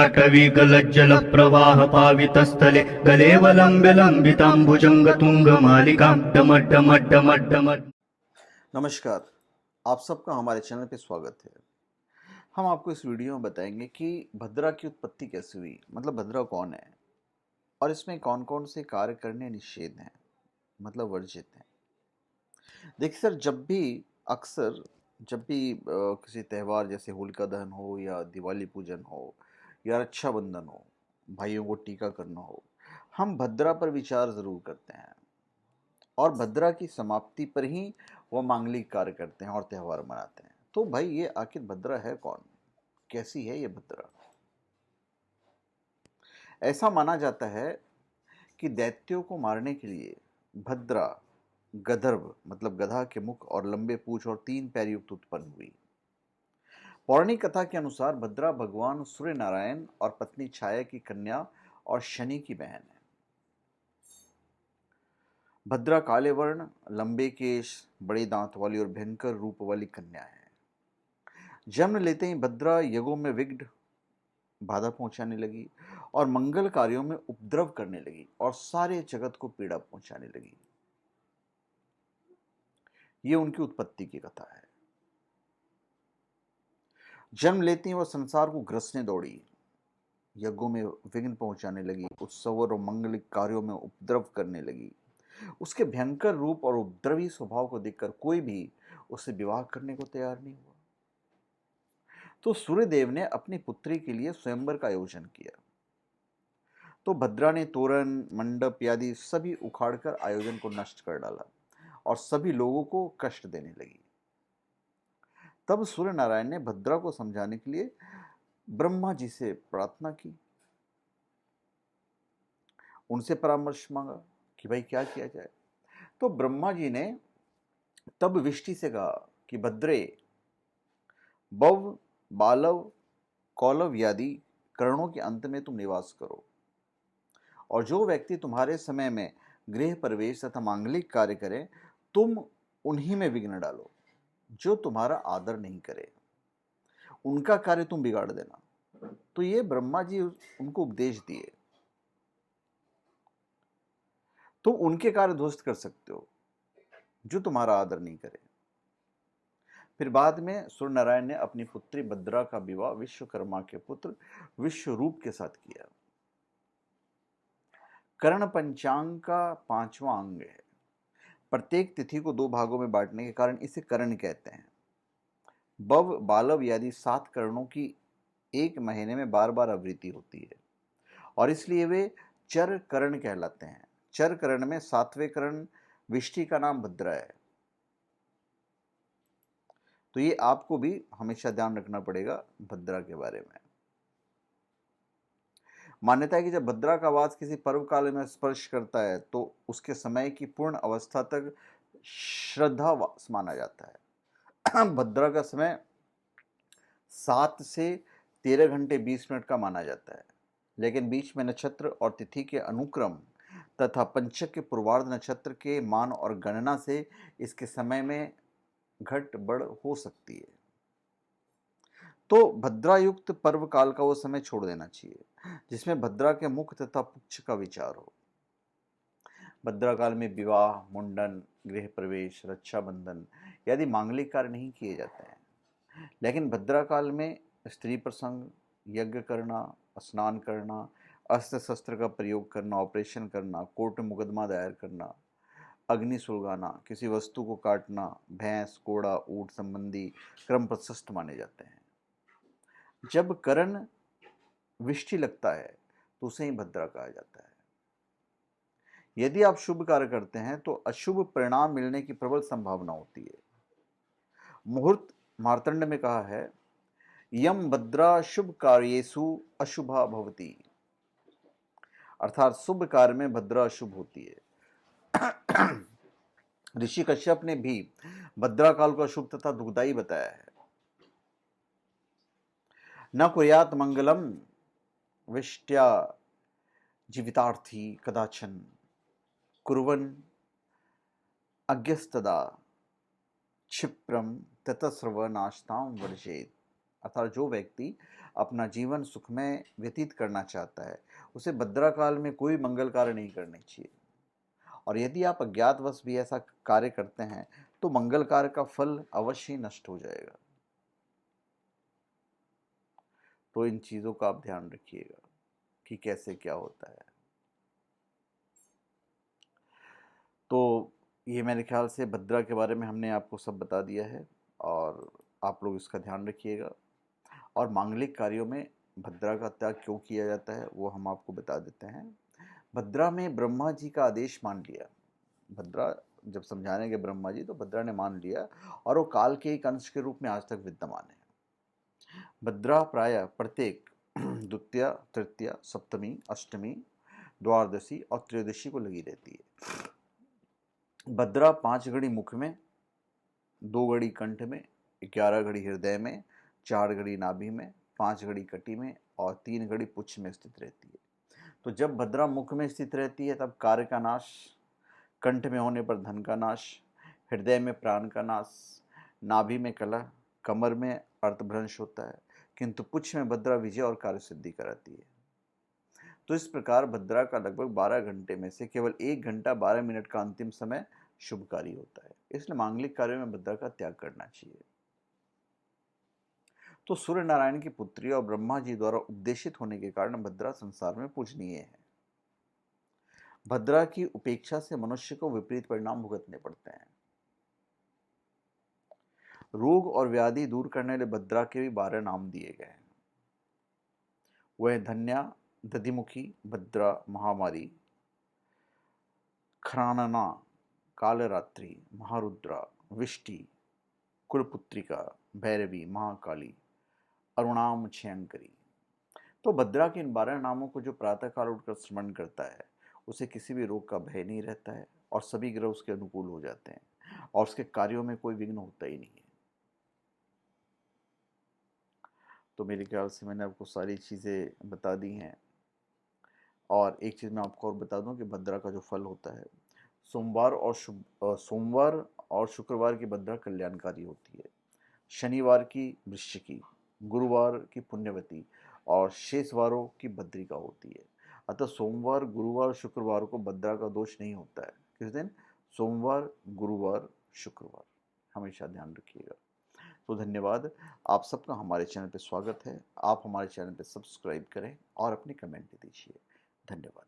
जाटवी गलज्जलप्रवाहपावितस्थले गलेवलम्ब्य लम्बिताम्बुजङ्गतुङ्गमालिकां डमड्डमड्डमड्डमड्। नमस्कार, आप सबका हमारे चैनल पे स्वागत है। हम आपको इस वीडियो में बताएंगे कि भद्रा की उत्पत्ति कैसे हुई, मतलब भद्रा कौन है और इसमें कौन कौन से कार्य करने निषेध हैं, मतलब वर्जित हैं। देखिए सर, जब भी किसी त्यौहार जैसे होलिका दहन हो या दिवाली पूजन हो या रक्षाबंधन हो, भाइयों को टीका करना हो, हम भद्रा पर विचार ज़रूर करते हैं और भद्रा की समाप्ति पर ही वो मांगलिक कार्य करते हैं और त्यौहार मनाते हैं। तो भाई ये आखिर भद्रा है कौन, कैसी है ये भद्रा? ऐसा माना जाता है कि दैत्यों को मारने के लिए भद्रा गंधर्व मतलब गधा के मुख और लंबे पूंछ और 3 पैर युक्त उत्पन्न हुई। पौराणिक कथा के अनुसार भद्रा भगवान सूर्य नारायण और पत्नी छाया की कन्या और शनि की बहन है। भद्रा काले वर्ण, लंबे केश, बड़े दांत वाली और भयंकर रूप वाली कन्या है। जन्म लेते ही भद्रा यज्ञों में विघ्न बाधा पहुंचाने लगी और मंगल कार्यों में उपद्रव करने लगी और सारे जगत को पीड़ा पहुंचाने लगी। ये उनकी उत्पत्ति की कथा है। जन्म लेते ही वह संसार को ग्रसने दौड़ी, यज्ञों में विघ्न पहुंचाने लगी, उत्सवों और मंगलिक कार्यों में उपद्रव करने लगी। उसके भयंकर रूप और उपद्रवी स्वभाव को देखकर कोई भी उससे विवाह करने को तैयार नहीं हुआ। तो सूर्यदेव ने अपनी पुत्री के लिए स्वयंवर का आयोजन किया। तो भद्रा ने तोरण, मंडप आदि सभी उखाड़कर आयोजन को नष्ट कर डाला और सभी लोगों को कष्ट देने लगी। तब सूर्य नारायण ने भद्रा को समझाने के लिए ब्रह्मा जी से प्रार्थना की, उनसे परामर्श मांगा कि भाई क्या किया जाए। तो ब्रह्मा जी ने तब विष्टि से कहा कि भद्रे, बव, बालव, कौलव आदि करणों के अंत में तुम निवास करो और जो व्यक्ति तुम्हारे समय में गृह प्रवेश तथा मांगलिक कार्य करें, तुम उन्हीं में विघ्न डालो। जो तुम्हारा आदर नहीं करे, उनका कार्य तुम बिगाड़ देना। तो ये ब्रह्मा जी उनको उपदेश दिए, तुम उनके कार्य ध्वस्त कर सकते हो जो तुम्हारा आदर नहीं करे। फिर बाद में सूर्य नारायण ने अपनी पुत्री भद्रा का विवाह विश्वकर्मा के पुत्र विश्वरूप के साथ किया। कर्ण पंचांग का 5वां अंग है। प्रत्येक तिथि को 2 भागों में बांटने के कारण इसे कर्ण कहते हैं। बव, बालव आदि 7 करणों की एक महीने में बार बार आवृत्ति होती है और इसलिए वे चर कर्ण कहलाते हैं। चर कर्ण में 7वें कर्ण विष्टि का नाम भद्रा है। तो ये आपको भी हमेशा ध्यान रखना पड़ेगा भद्रा के बारे में। मान्यता है कि जब भद्रा का वास किसी पर्व काल में स्पर्श करता है तो उसके समय की पूर्ण अवस्था तक श्रद्धा वास माना जाता है। भद्रा का समय 7 से 13 घंटे 20 मिनट का माना जाता है, लेकिन बीच में नक्षत्र और तिथि के अनुक्रम तथा पंचक के पूर्वार्ध नक्षत्र के मान और गणना से इसके समय में घट बढ़ हो सकती है। तो भद्रा युक्त पर्व काल का वो समय छोड़ देना चाहिए जिसमें भद्रा के मुख तथा पुच्छ का विचार हो। भद्रा काल में विवाह, मुंडन, गृह प्रवेश, रक्षाबंधन आदि मांगलिक कार्य नहीं किए जाते हैं, लेकिन भद्रा काल में स्त्री प्रसंग, यज्ञ करना, स्नान करना, अस्त्र शस्त्र का प्रयोग करना, ऑपरेशन करना, कोर्ट में मुकदमा दायर करना, अग्नि सुलगाना, किसी वस्तु को काटना, भैंस, घोड़ा, ऊंट संबंधी क्रम प्रशस्त माने जाते हैं। जब करण विष्टि लगता है तो उसे ही भद्रा कहा जाता है। यदि आप शुभ कार्य करते हैं तो अशुभ परिणाम मिलने की प्रबल संभावना होती है। मुहूर्त मार्तंड में कहा है, यम भद्रा शुभ कार्येषु अशुभा भवति, अर्थात शुभ कार्य में भद्रा अशुभ होती है। ऋषि कश्यप ने भी भद्रा काल को अशुभ तथा दुखदायी बताया है। न कुर्यात मंगलम विष्ट्या जीवितार्थी कदाचन कुर्वन् अज्ञस्तदा क्षिप्रम ततस्रव नाशताम वर्जेत। अर्थात जो व्यक्ति अपना जीवन सुखमय व्यतीत करना चाहता है उसे भद्रा काल में कोई मंगल कार्य नहीं करने चाहिए। और यदि आप अज्ञातवश भी ऐसा कार्य करते हैं तो मंगल कार्य का फल अवश्य ही नष्ट हो जाएगा। तो इन चीज़ों का आप ध्यान रखिएगा कि कैसे क्या होता है। तो ये मेरे ख्याल से भद्रा के बारे में हमने आपको सब बता दिया है और आप लोग इसका ध्यान रखिएगा। और मांगलिक कार्यों में भद्रा का त्याग क्यों किया जाता है वो हम आपको बता देते हैं। भद्रा में ब्रह्मा जी का आदेश मान लिया। भद्रा जब समझाने गए ब्रह्मा जी तो भद्रा ने मान लिया और वो काल के एक अंश के रूप में आज तक विद्यमान है। भद्रा प्रायः प्रत्येक द्वितीया, तृतीया, सप्तमी, अष्टमी, द्वादशी और त्रयोदशी को लगी रहती है। भद्रा 5 घड़ी मुख में, 2 घड़ी कंठ में, 11 घड़ी हृदय में, 4 घड़ी नाभि में, 5 घड़ी कटी में और 3 घड़ी पुच्छ में स्थित रहती है। तो जब भद्रा मुख में स्थित रहती है तब कार्य का नाश, कंठ में होने पर धन का नाश, हृदय में प्राण का नाश, नाभि में कलह, कमर में अर्थभ्रंश होता है, किंतु पुच्छ में भद्रा विजय और कार्य सिद्धि कराती है। तो इस प्रकार भद्रा का लगभग 12 घंटे में से केवल 1 घंटा 12 मिनट का अंतिम समय शुभकारी होता है। इसलिए मांगलिक कार्यों में भद्रा का त्याग करना चाहिए। तो सूर्य नारायण की पुत्री और ब्रह्मा जी द्वारा उपदेशित होने के कारण भद्रा संसार में पूजनीय है। भद्रा की उपेक्षा से मनुष्य को विपरीत परिणाम भुगतने पड़ते हैं। रोग और व्याधि दूर करने वाले भद्रा के भी 12 नाम दिए गए हैं। वह धन्या, दधिमुखी, भद्रा, महामारी, खरानना, कालरात्रि, महारुद्रा, विष्टि, कुलपुत्रिका, भैरवी, महाकाली, अरुणाम क्षयंकरी। तो भद्रा के इन 12 नामों को जो प्रातःकाल उठकर स्मरण करता है उसे किसी भी रोग का भय नहीं रहता है और सभी ग्रह उसके अनुकूल हो जाते हैं और उसके कार्यों में कोई विघ्न होता ही नहीं है। तो मेरे ख्याल से मैंने आपको सारी चीज़ें बता दी हैं। और एक चीज़ मैं आपको और बता दूं कि भद्रा का जो फल होता है, सोमवार और शुक्रवार की भद्रा कल्याणकारी होती है, शनिवार की वृश्चिकी, गुरुवार की पुण्यवती और शेष वारों की भद्रिका होती है। अतः सोमवार, गुरुवार, शुक्रवार को भद्रा का दोष नहीं होता है। किस दिन? सोमवार, गुरुवार, शुक्रवार। हमेशा ध्यान रखिएगा। तो धन्यवाद। आप सबका हमारे चैनल पे स्वागत है। आप हमारे चैनल पे सब्सक्राइब करें और अपनी कमेंट दीजिए। धन्यवाद।